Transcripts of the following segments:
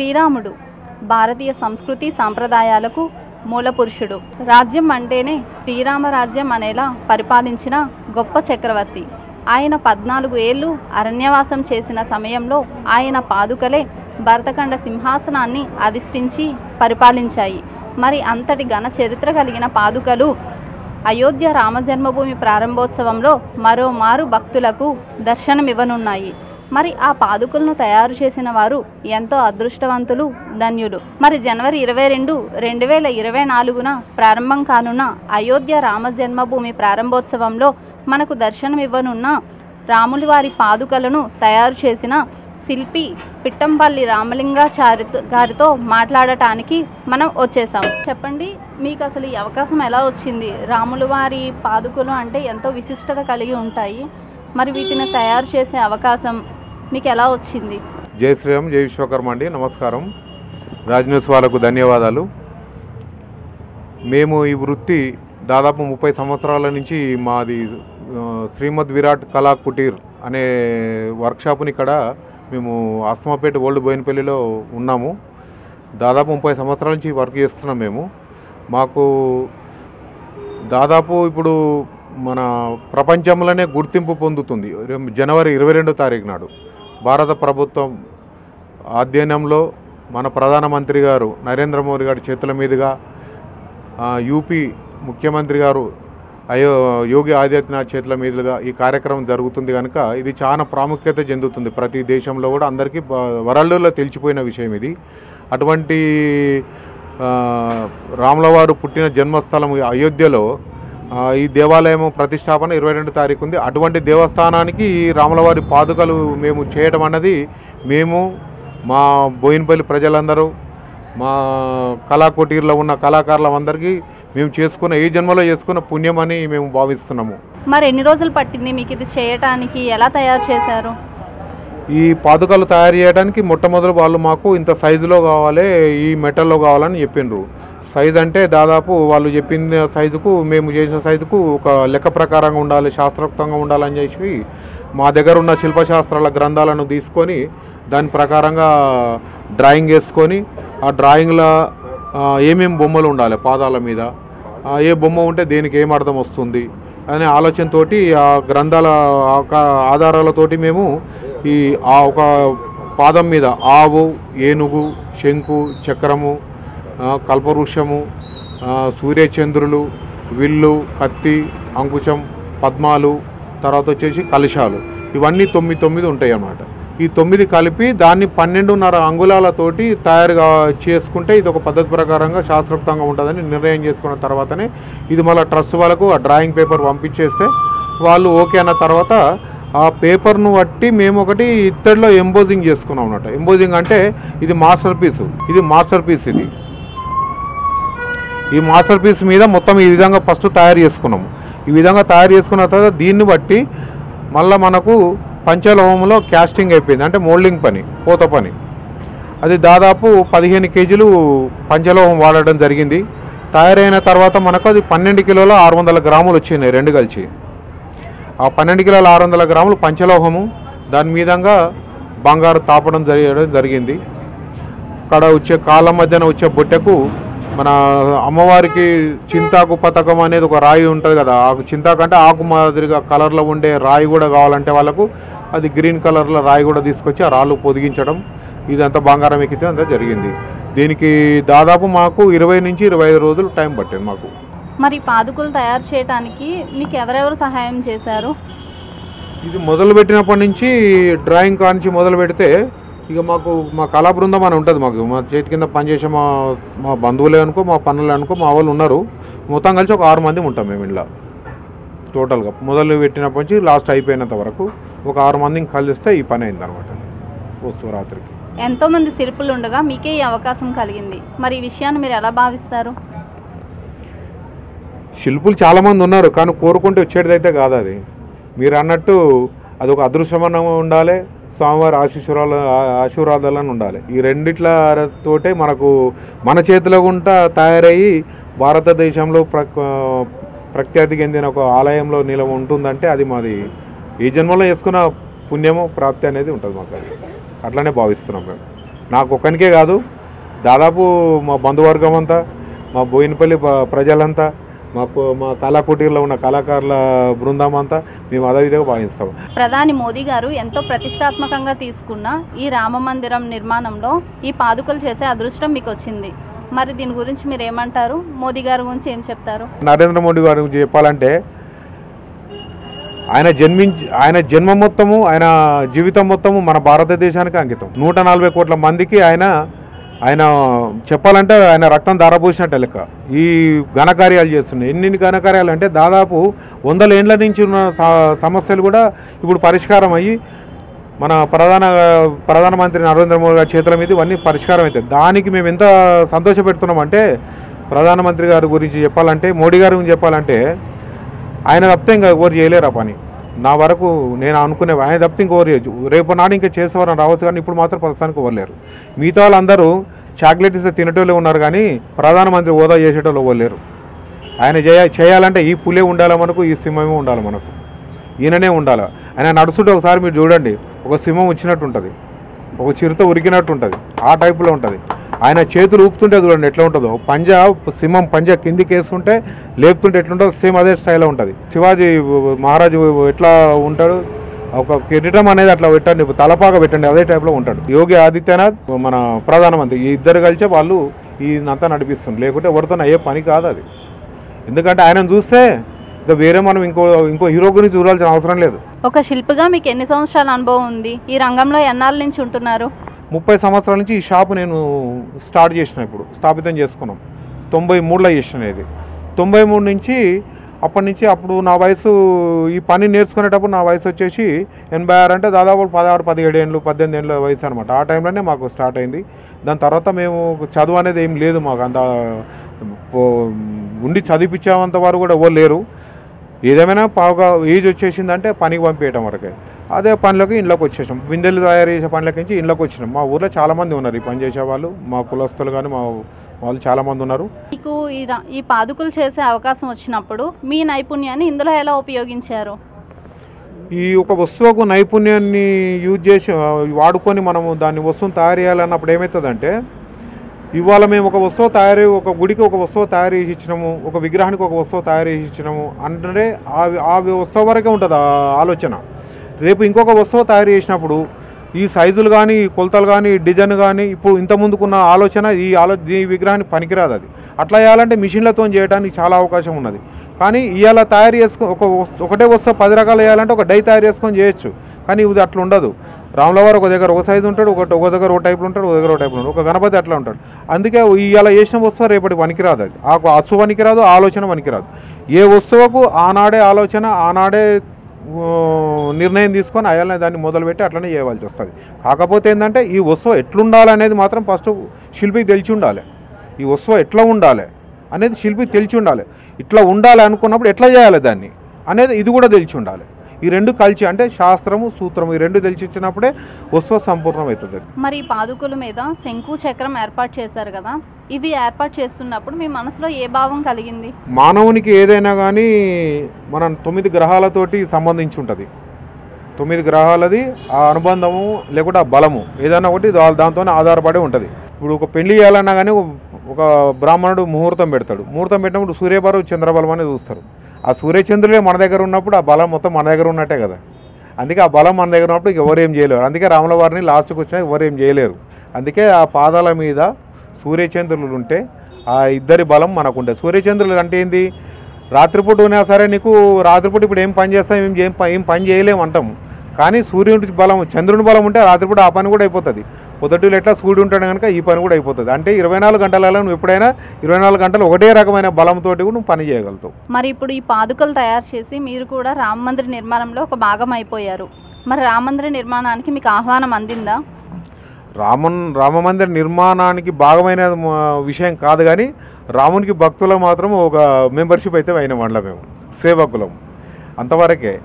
శ్రీరాముడు భారతీయ సంస్కృతి సాంప్రదాయాలకు మూలపురుషుడు. రాజ్యం అంటేనే శ్రీరామరాజ్యం అనేలా పరిపాలించిన గొప్ప చక్రవర్తి. ఆయన 14 ఏళ్ళు అరణ్యవాసం చేసిన సమయంలో ఆయన పాదుకలే భరతఖండ సింహాసనాన్ని అధిష్ఠించి పరిపాలించాయి. మరి అంతటి ఘన చరిత్ర కలిగిన పాదుకలు అయోధ్య రామజన్మభూమి ప్రారంభోత్సవంలో మరోమారు భక్తులకు దర్శనమివ్వనున్నాయి. మరి ఆ పాదుకలను తయారు చేసిన వారు ఎంతో అదృష్టవంతులు, ధన్యులు. మరి జనవరి 22, 2024 ప్రారంభం కానున్న అయోధ్య రామజన్మభూమి ప్రారంభోత్సవంలో మనకు దర్శనమివ్వనున్న రాములి వారి పాదుకలను తయారు చేసిన శిల్పి పిట్టంపల్లి రామలింగాచారి గారితో మాట్లాడటానికి మనం వచ్చేసాం. చెప్పండి, మీకు అసలు ఈ అవకాశం ఎలా వచ్చింది? రాముల వారి పాదుకలు అంటే ఎంతో విశిష్టత కలిగి ఉంటాయి. మరి వీటిని తయారు చేసే అవకాశం మీకు ఎలా వచ్చింది? జై శ్రీరామ్, జై విశ్వకర్మ అండి. నమస్కారం. రాజ్ న్యూస్ వాళ్ళకు ధన్యవాదాలు. మేము ఈ వృత్తి దాదాపు 30 సంవత్సరాల నుంచి మాది శ్రీమద్ విరాట్ కళా కుటీర్ అనే వర్క్షాప్ని ఇక్కడ మేము ఆస్మాపేట ఓల్డ్ బోయినపల్లిలో ఉన్నాము. దాదాపు 30 సంవత్సరాల నుంచి వర్క్ చేస్తున్నాం మేము. మాకు దాదాపు ఇప్పుడు మన ప్రపంచంలోనే గుర్తింపు పొందుతుంది. జనవరి 22 తారీఖు నాడు భారత ప్రభుత్వం ఆధ్వర్యంలో మన ప్రధానమంత్రి గారు నరేంద్ర మోదీ గారి చేతుల మీదుగా యూపీ ముఖ్యమంత్రి గారు యోగి ఆదిత్యనాథ్ చేతుల మీదుగా ఈ కార్యక్రమం జరుగుతుంది కనుక ఇది చాలా ప్రాముఖ్యత చెందుతుంది. ప్రతి దేశంలో కూడా అందరికీ వరల్డ్లో తెలిసిపోయిన విషయం ఇది. అటువంటి రాముల వారు పుట్టిన జన్మస్థలం అయోధ్యలో ఈ దేవాలయం ప్రతిష్టాపన 22 తారీఖు ఉంది. అటువంటి దేవస్థానానికి రాములవారి పాదుకలు మేము చేయడం అన్నది మేము మా బోయినపల్లి ప్రజలందరూ మా కళాకుటీర్లో ఉన్న కళాకారులందరికీ మేము చేసుకున్న ఈ జన్మలో చేసుకున్న పుణ్యం అని మేము భావిస్తున్నాము. మరి ఎన్ని రోజులు పట్టింది మీకు ఇది చేయటానికి? ఎలా తయారు చేశారు? ఈ పాదుకలు తయారు చేయడానికి మొట్టమొదటి వాళ్ళు మాకు ఇంత సైజులో కావాలి, ఈ మెటల్లో కావాలని చెప్పిండ్రు. సైజ్ అంటే దాదాపు వాళ్ళు చెప్పిన సైజుకు మేము చేసిన సైజుకు ఒక లెక్క ప్రకారంగా ఉండాలి, శాస్త్రోక్తంగా ఉండాలని చెప్పి మా దగ్గర ఉన్న శిల్పశాస్త్రాల గ్రంథాలను తీసుకొని దాని ప్రకారంగా డ్రాయింగ్ వేసుకొని ఆ డ్రాయింగ్లో ఏమేమి బొమ్మలు ఉండాలి, పాదాల మీద ఏ బొమ్మ ఉంటే దేనికి ఏం అర్థం వస్తుంది అనే ఆలోచనతోటి ఆ గ్రంథాల ఆధారాలతోటి మేము ఈ ఒక పాదం మీద ఆవు, ఏనుగు, శంకు, చక్రము, కల్పవృక్షము, సూర్యచంద్రులు, విల్లు, కత్తి, అంకుశం, పద్మాలు, తర్వాత వచ్చేసి కలశాలు, ఇవన్నీ 9 ఉంటాయి అన్నమాట. ఈ 9 కలిపి దాన్ని 12.5 అంగుళాలతోటి తయారుగా చేసుకుంటే ఇది ఒక పద్ధతి ప్రకారంగా శాస్త్రోక్తంగా ఉంటుందని నిర్ణయం చేసుకున్న తర్వాతనే ఇది మళ్ళీ ట్రస్ట్ వాళ్ళకు ఆ డ్రాయింగ్ పేపర్ పంపించేస్తే వాళ్ళు ఓకే అన్న తర్వాత ఆ పేపర్ను బట్టి మేము ఒకటి ఇత్తడిలో ఎంబోజింగ్ చేసుకున్నాం అన్నమాట. ఎంబోజింగ్ అంటే ఇది మాస్టర్ పీస్. ఇది ఈ మాస్టర్ పీస్ మీద మొత్తం ఈ విధంగా ఫస్ట్ తయారు చేసుకున్నాము. ఈ విధంగా తయారు చేసుకున్న తర్వాత దీన్ని బట్టి మళ్ళీ మనకు పంచలోహంలో క్యాస్టింగ్ అయిపోయింది, అంటే మోల్డింగ్ పని, పోత పని. అది దాదాపు 15 కేజీలు పంచలోహం వాడడం జరిగింది. తయారైన తర్వాత మనకు అది 12 కిలోల 600 గ్రాములు వచ్చినాయి రెండు కలిసి. ఆ 12 కిలోల 600 గ్రాములు పంచలోహము, దాని మీదంగా బంగారు తాపడం జరిగింది. అక్కడ వచ్చే కాళ్ళ మధ్యన వచ్చే బొట్టెకు మన అమ్మవారికి చింతాకు పథకం అనేది ఒక రాయి ఉంటుంది కదా, ఆకు చింతాకు అంటే ఆకు మాదిరిగా కలర్లో ఉండే రాయి కూడా కావాలంటే వాళ్ళకు అది గ్రీన్ కలర్లో రాయి కూడా తీసుకొచ్చి ఆ రాళ్ళు పొదిగించడం, ఇదంతా బంగారం ఎక్కితే అంతా జరిగింది. దీనికి దాదాపు మాకు 20 నుంచి 25 రోజులు టైం పట్టింది మాకు. మరి పాదుకలు తయారు చేయడానికి మీకు ఎవరెవరు సహాయం చేశారు? ఇది మొదలు పెట్టినప్పటి నుంచి డ్రాయింగ్ కానించి మొదలు పెడితే ఇక మాకు మా కళా బృందం అని ఉంటుంది. మాకు మా చేతి కింద పనిచేసే మా బంధువులే అనుకో, మా పనులే అనుకో, మా వాళ్ళు ఉన్నారు. మొత్తం కలిసి ఒక 6 మంది ఉంటాం మేము ఇంట్లో. టోటల్గా మొదలు పెట్టినప్పటి నుంచి లాస్ట్ అయిపోయినంత వరకు ఒక 6 మందిని కలిస్తే ఈ పని అయింది అనమాట. వస్తువు రాత్రికి ఎంతోమంది శిల్పులు ఉండగా మీకే ఈ అవకాశం కలిగింది. మరి ఈ విషయాన్ని మీరు ఎలా భావిస్తారు? శిల్పులు చాలామంది ఉన్నారు, కానీ కోరుకుంటే వచ్చేటిదైతే కాదు. అది మీరు అన్నట్టు అది ఒక అదృష్టమనం ఉండాలి, స్వామివారి ఆశీర్వాదాలను ఉండాలి. ఈ రెండిట్లతోటే మనకు మన చేతిలో గుంట తయారయ్యి భారతదేశంలో ప్రఖ్యాతి చెందిన ఒక ఆలయంలో నిలవ ఉంటుందంటే అది మాది ఈ జన్మలో చేసుకున్న పుణ్యము ప్రాప్తి అనేది ఉంటుంది మాకు. అది అట్లనే భావిస్తున్నాం మేము. నాకు ఒక్కనికే కాదు, దాదాపు మా బంధువర్గం అంతా, మా బోయినపల్లి ప్రజలంతా, మా కళాకుటీర్లో ఉన్న కళాకారుల బృందం అంతా మేము అదేవిధంగా భావిస్తాం. ప్రధాని మోదీ గారు ఎంతో ప్రతిష్టాత్మకంగా తీసుకున్న ఈ రామ మందిరం నిర్మాణంలో ఈ పాదుకలు చేసే అదృష్టం మీకు వచ్చింది. మరి దీని గురించి మీరు ఏమంటారు? మోదీ గారి గురించి ఏం చెప్తారు? నరేంద్ర మోడీ గారి గురించి చెప్పాలంటే ఆయన జన్మ మొత్తము, ఆయన జీవితం మొత్తము మన భారతదేశానికి అంకితం. 140 కోట్ల మందికి ఆయన చెప్పాలంటే ఆయన రక్తం ధారపోసినట్టు లెక్క ఈ ఘనకార్యాలు చేస్తున్నాయి. ఎన్ని ఘనకార్యాలు అంటే దాదాపు 100 ఏళ్ల నుంచి ఉన్న సమస్యలు కూడా ఇప్పుడు పరిష్కారం అయ్యి మన ప్రధానమంత్రి నరేంద్ర మోడీ గారి చేతుల మీద ఇవన్నీ పరిష్కారం అవుతాయి. దానికి మేము ఎంత సంతోషపెడుతున్నామంటే, ప్రధానమంత్రి గారి గురించి చెప్పాలంటే, మోడీ గారి గురించి చెప్పాలంటే, ఆయన తప్పితే ఇంకా ఎవరు చేయలేరు ఆ పని. నా వరకు నేను అనుకునే ఆయన తప్పితే ఇంకెవరు చేయొచ్చు. రేపు నాడు ఇంకా చేసేవారని రావచ్చు, కానీ ఇప్పుడు మాత్రం ప్రస్తుతానికి ఇవ్వలేరు. మిగతా వాళ్ళందరూ చాక్లెట్ ఇస్తే తినేటోళ్ళే ఉన్నారు, కానీ ప్రధానమంత్రి హోదా చేసేటోళ్ళు ఇవ్వలేరు. ఆయన చేయాలంటే ఈ పులే ఉండాలి మనకు, ఈ సింహమే ఉండాలి మనకు, ఈయననే ఉండాలి. ఆయన నడుస్తుంటే ఒకసారి మీరు చూడండి, ఒక సింహం వచ్చినట్టు ఉంటుంది, ఒక చిరుత ఉరికినట్టు ఉంటుంది, ఆ టైపులో ఉంటుంది. ఆయన చేతులు ఊపుతుంటే చూడండి ఎట్లా ఉంటుందో, సింహం పంజా కిందికి వేస్తుంటే లేపుతుంటే ఎట్లుంటుందో సేమ్ అదే స్టైల్లో ఉంటుంది. శివాజీ మహారాజు ఎట్లా ఉంటాడు, ఒక కిరీటం అనేది అట్లా పెట్టండి, తలపాక పెట్టండి, అదే టైప్లో ఉంటాడు. యోగి ఆదిత్యనాథ్ మన ప్రధానమంత్రి, ఈ ఇద్దరు కలిసే వాళ్ళు ఇదంతా నడిపిస్తుంది. లేకుంటే ఎవరితో అయ్యే పని కాదు అది. ఎందుకంటే ఆయనను చూస్తే ఇంకా వేరే మనం ఇంకో హీరో గురించి చూడాల్సిన అవసరం లేదు. ఒక శిల్పిగా మీకు ఎన్ని సంవత్సరాల అనుభవం ఉంది? ఈ రంగంలో ఎన్నాళ్ళ నుంచి ఉంటున్నారు? 30 సంవత్సరాల నుంచి ఈ షాపు నేను స్టార్ట్ చేసిన, ఇప్పుడు స్థాపితం చేసుకున్నాం. 93లో చేసిన ఇది. 93 నుంచి అప్పుడు నా వయసు, ఈ పని నేర్చుకునేటప్పుడు నా వయసు వచ్చేసి 86, అంటే దాదాపు 16, 17 ఏళ్ళు 18 ఏళ్ళ వయసు అనమాట. ఆ టైంలోనే మాకు స్టార్ట్ అయింది. దాని తర్వాత మేము చదువు అనేది ఏం లేదు మాకు, అంత ఉండి చదివించేంత వారు కూడా ఎవరు లేరు. ఏదేమైనా బాగా ఏజ్ వచ్చేసిందంటే పనికి పంపించడం వరకే. అదే పనిలోకి ఇంట్లోకి వచ్చేసాం. బిందెలు తయారు చేసే పనులకి నుంచి ఇంట్లోకి వచ్చినాం. మా ఊర్లో చాలామంది ఉన్నారు ఈ పని చేసేవాళ్ళు, మా కులస్తులు కానీ మా వాళ్ళు చాలామంది ఉన్నారు. మీకు ఈ పాదుకలు చేసే అవకాశం వచ్చినప్పుడు మీ నైపుణ్యాన్ని ఇందులో ఎలా ఉపయోగించారు? ఈ ఒక వస్తువుకు నైపుణ్యాన్ని యూజ్ చేసి వాడుకొని మనము దాన్ని వస్తువును తయారు చేయాలన్నప్పుడు ఏమవుతుందంటే, ఇవాళ మేము ఒక గుడికి ఒక వస్తువు తయారు చేసి ఇచ్చినాము, ఒక విగ్రహానికి ఒక వస్తువు తయారు చేసి ఇచ్చినాము అంటే ఆ వస్తువు వరకే ఉంటుంది ఆ ఆలోచన. రేపు ఇంకొక వస్తువు తయారు చేసినప్పుడు ఈ సైజులు కానీ, ఈ కొలతలు కానీ, డిజైన్ కానీ, ఇప్పుడు ఇంత ముందుకున్న ఆలోచన ఈ విగ్రహానికి పనికిరాదు. అది అట్లా చేయాలంటే మిషన్లతో చేయడానికి చాలా అవకాశం ఉన్నది. కానీ ఇవాళ తయారు ఒకటే వస్తువు 10 రకాలు వేయాలంటే ఒక డై తయారు చేసుకొని చేయొచ్చు. కానీ ఇది అట్లా ఉండదు. రాములవారు ఒక దగ్గర ఒక సైజు ఉంటాడు, ఒక దగ్గర ఒక టైపులో ఉంటాడు, ఒక దగ్గర ఒక టైపులో ఉంటాడు, ఒక గణపతి అట్లా ఉంటాడు. అందుకే ఇవాళ చేసిన వస్తువు రేపటి పనికిరాదు. అది అచ్చు పనికిరాదు, ఆలోచన పనికిరాదు. ఏ వస్తువుకు ఆనాడే ఆలోచన, ఆనాడే నిర్ణయం తీసుకొని అయ్యాలని దాన్ని మొదలుపెట్టి అట్లనే చేయవలసి వస్తుంది. కాకపోతే ఏంటంటే ఈ వస్తువు ఎట్లుండాలి అనేది మాత్రం ఫస్ట్ శిల్పికి తెలిసి ఉండాలి. ఈ వస్తువు ఎట్లా ఉండాలి అనేది శిల్పికి తెలిసి ఉండాలి. ఇట్లా ఉండాలి అనుకున్నప్పుడు ఎట్లా చేయాలి దాన్ని అనేది ఇది కూడా తెలిసి ఉండాలి. ఈ రెండు కలిసి, అంటే శాస్త్రము సూత్రము, ఈ రెండు తెలిసి ఇచ్చినప్పుడే వస్తువు సంపూర్ణమవుతుంది. మరి ఈ పాదుకల మీద శంకు చక్రం ఏర్పాటు చేశారు కదా, ఇవి ఏర్పాటు చేస్తున్నప్పుడు మీ మనసులో ఏ భావం కలిగింది? మానవునికి ఏదైనా కానీ మనం 9 గ్రహాలతోటి సంబంధించి ఉంటుంది. 9 గ్రహాలది ఆ అనుబంధము లేకుంటే ఆ బలము ఏదైనా ఒకటి దాంతోనే ఆధారపడి ఉంటుంది. ఇప్పుడు ఒక పెళ్లి చేయాలన్నా కానీ ఒక బ్రాహ్మణుడు ముహూర్తం పెడతాడు. ముహూర్తం పెట్టినప్పుడు సూర్యబలం చంద్రబలం అనేది చూస్తారు. ఆ సూర్యచంద్రులే మన దగ్గర ఉన్నప్పుడు ఆ బలం మొత్తం మన దగ్గర ఉన్నట్టే కదా. అందుకే ఆ బలం మన దగ్గర ఉన్నప్పుడు ఎవరు ఏం చేయలేరు. అందుకే రాముల వారిని లాస్ట్కి వచ్చినా ఎవరు ఏం చేయలేరు. అందుకే ఆ పాదాల మీద సూర్యచంద్రులు ఉంటే ఆ ఇద్దరి బలం మనకు ఉంటుంది. సూర్యచంద్రులు అంటే ఏంది, రాత్రిపూట ఉన్నా సరే నీకు రాత్రిపూట ఇప్పుడు ఏం పని చేస్తాం, ఏం పని చేయలేము అంటాము. కానీ సూర్యుడి బలం, చంద్రుని బలం ఉంటే రాత్రిపూట ఆ పని కూడా అయిపోతుంది. పొద్దుటూరు ఎట్లా సూర్యుడు ఉంటాడు కనుక ఈ పని కూడా అయిపోతుంది. అంటే 24 గంటలలో నువ్వు ఎప్పుడైనా 24 గంటలు ఒకటే రకమైన బలంతో కూడా నువ్వు పని చేయగలుగుతావు. మరి ఇప్పుడు ఈ పాదుకలు తయారు చేసి మీరు కూడా రామ మందిర నిర్మాణంలో ఒక భాగం అయిపోయారు. మరి రామ మందిర నిర్మాణానికి మీకు ఆహ్వానం అందిందా? రామ మందిర నిర్మాణానికి భాగమైన విషయం కాదు, కానీ రామునికి భక్తులు మాత్రం ఒక మెంబర్షిప్ అయితే అయిన వాళ్ళ మేము సేవకులం అంతవరకే.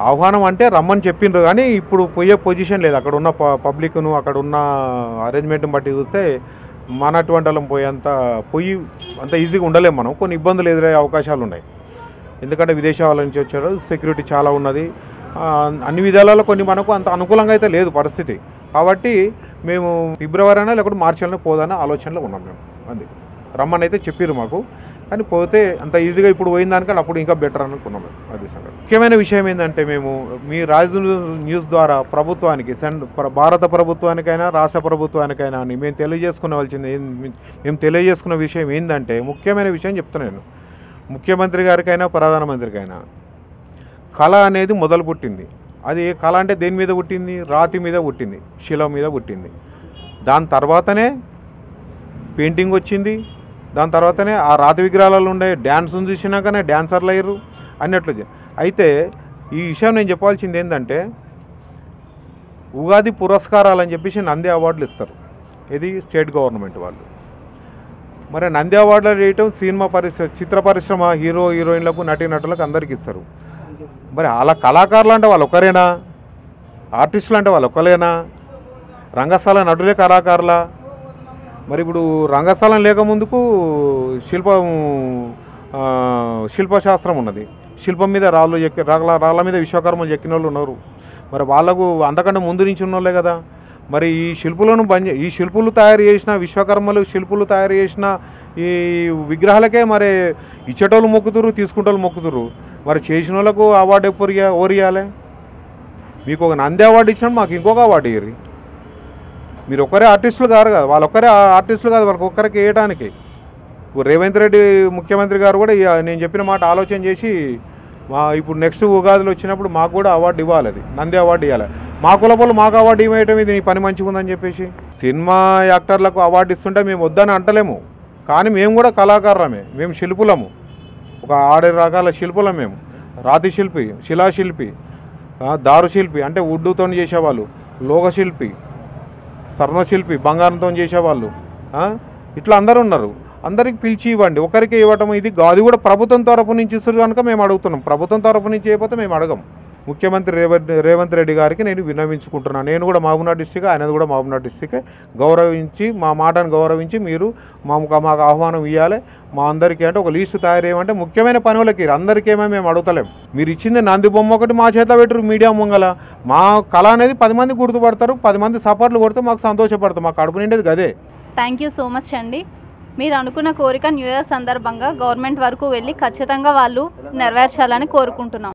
ఆహ్వానం అంటే రమ్మని చెప్పిండ్రు, కానీ ఇప్పుడు పోయే పొజిషన్ లేదు. అక్కడ ఉన్న పబ్లిక్ను, అక్కడ ఉన్న అరేంజ్మెంట్ని బట్టి చూస్తే మన అటువంటి వాళ్ళం పోయి అంత ఈజీగా ఉండలేము మనం. కొన్ని ఇబ్బందులు ఎదురయ్యే అవకాశాలు ఉన్నాయి. ఎందుకంటే విదేశాల నుంచి వచ్చారు, సెక్యూరిటీ చాలా ఉన్నది, అన్ని విధాలలో కొన్ని మనకు అంత అనుకూలంగా అయితే లేదు పరిస్థితి. కాబట్టి మేము ఫిబ్రవరి అయినా లేకపోతే మార్చి అయినా పోదాన ఆలోచనలో ఉన్నాం మేము. అది రమ్మని అయితే చెప్పారు మాకు, కానీ పోతే అంత ఈజీగా ఇప్పుడు పోయిన దానికంటే అప్పుడు ఇంకా బెటర్ అనుకున్నాం మేము. అది సంగతి. ముఖ్యమైన విషయం ఏంటంటే మేము మీ రాజు న్యూస్ ద్వారా ప్రభుత్వానికి భారత ప్రభుత్వానికైనా రాష్ట్ర ప్రభుత్వానికైనా అని మేము మేము తెలియజేసుకున్న విషయం ఏంటంటే, ముఖ్యమైన విషయం చెప్తున్నాను. ముఖ్యమంత్రి గారికైనా ప్రధానమంత్రికైనా కళ అనేది మొదలు పుట్టింది. అది కళ అంటే దేని మీద పుట్టింది? రాతి మీద పుట్టింది, శిల మీద పుట్టింది. దాని తర్వాతనే పెయింటింగ్ వచ్చింది. దాని తర్వాతనే ఆ రాతి విగ్రహాలలో ఉండే డ్యాన్స్ను చూసినాకనే డ్యాన్సర్లు అయ్యారు అన్నట్లు. అయితే ఈ విషయం నేను చెప్పాల్సింది ఏంటంటే, ఉగాది పురస్కారాలు అని చెప్పేసి నంది అవార్డులు ఇస్తారు. ఇది స్టేట్ గవర్నమెంట్ వాళ్ళు. మరి నంది అవార్డులు వేయటం సినిమా చిత్ర పరిశ్రమ హీరోయిన్లకు నటీనటులకు అందరికి ఇస్తారు. మరి అలా కళాకారులు అంటే వాళ్ళు ఒకరేనా? ఆర్టిస్టులు అంటే వాళ్ళు ఒకరేనా? రంగస్థల నటులే కళాకారులా? మరి ఇప్పుడు రంగస్థలం లేకముందుకు శిల్పశాస్త్రం ఉన్నది. శిల్పం మీద రాళ్ళ మీద విశ్వకర్మలు ఎక్కిన వాళ్ళు ఉన్నారు. మరి వాళ్ళకు అంతకంటే ముందు నుంచి ఉన్నోళ్ళే కదా. మరి ఈ శిల్పులు తయారు చేసిన విశ్వకర్మలు శిల్పులు తయారు చేసిన ఈ విగ్రహాలకే మరి ఇచ్చేటోళ్ళు మొక్కుతురు, తీసుకుంటోళ్ళు మొక్కుతురు. మరి చేసిన వాళ్ళకు అవార్డు ఎప్పుడు ఓరియాలి? మీకు ఒక నంది అవార్డు ఇచ్చినప్పుడు మాకు ఇంకొక అవార్డు ఇయ్యరు. మీరు ఒక్కరే ఆర్టిస్టులు కాదు కదా, వాళ్ళు ఒక్కరే ఆర్టిస్టులు కాదు, వాళ్ళకి ఒక్కరికి వేయటానికి. రేవంత్ రెడ్డి ముఖ్యమంత్రి గారు కూడా నేను చెప్పిన మాట ఆలోచన చేసి ఇప్పుడు నెక్స్ట్ ఉగాదిలో వచ్చినప్పుడు మాకు కూడా అవార్డు ఇవ్వాలి, అది నంది అవార్డు ఇవ్వాలి. మా కులపోళ్ళు మాకు అవార్డు ఇవ్వటం ఇది నీ పని మంచిగా ఉందని చెప్పేసి సినిమా యాక్టర్లకు అవార్డు ఇస్తుంటే మేము వద్దని అంటలేము. కానీ మేము కూడా కళాకారులమే, మేము శిల్పులము, ఒక 6 రకాల శిల్పులం మేము. రాతి శిల్పి, శిలాశిల్పి, దారుశిల్పి అంటే వుడ్డుతో చేసేవాళ్ళు, లోకశిల్పి, స్వర్ణశిల్పి బంగారంతో చేసేవాళ్ళు, ఇట్లా అందరూ ఉన్నారు. అందరికి పిలిచి ఇవ్వండి, ఒకరికి ఇవ్వటం ఇది అది కూడా ప్రభుత్వం తరఫు నుంచి ఇస్తారు కనుక మేము అడుగుతున్నాం. ప్రభుత్వం తరఫు నుంచి అయిపోతే మేము అడగం. ముఖ్యమంత్రి రేవంత్ రెడ్డి గారికి నేను విన్నవించుకుంటున్నాను. నేను కూడా మహబూబ్నగర్ డిస్టిక్, ఆయనది కూడా మహబూబ్నగర్ డిస్టిక్. గౌరవించి మా మాటను గౌరవించి మీరు మాకు ఆహ్వానం ఇవ్వాలి. మా అందరికీ అంటే ఒక లిస్టు తయారు చేయమంటే ముఖ్యమైన పనులకి అందరికేమో మేము అడుగుతలేం. మీరు ఇచ్చింది నంది బొమ్మ ఒకటి మా చేతిలో పెట్టరు మీడియా ముంగల. మా కళ అనేది 10 మంది గుర్తుపడతారు, 10 మంది సపోర్ట్లు కొడితే మాకు సంతోషపడతాం. మాకు కడుపు నిండేది గదే. థ్యాంక్ యూ సో మచ్ అండి. మీరు అనుకున్న కోరిక న్యూ ఇయర్ సందర్భంగా గవర్నమెంట్ వరకు వెళ్ళి ఖచ్చితంగా వాళ్ళు నెరవేర్చాలని కోరుకుంటున్నాం.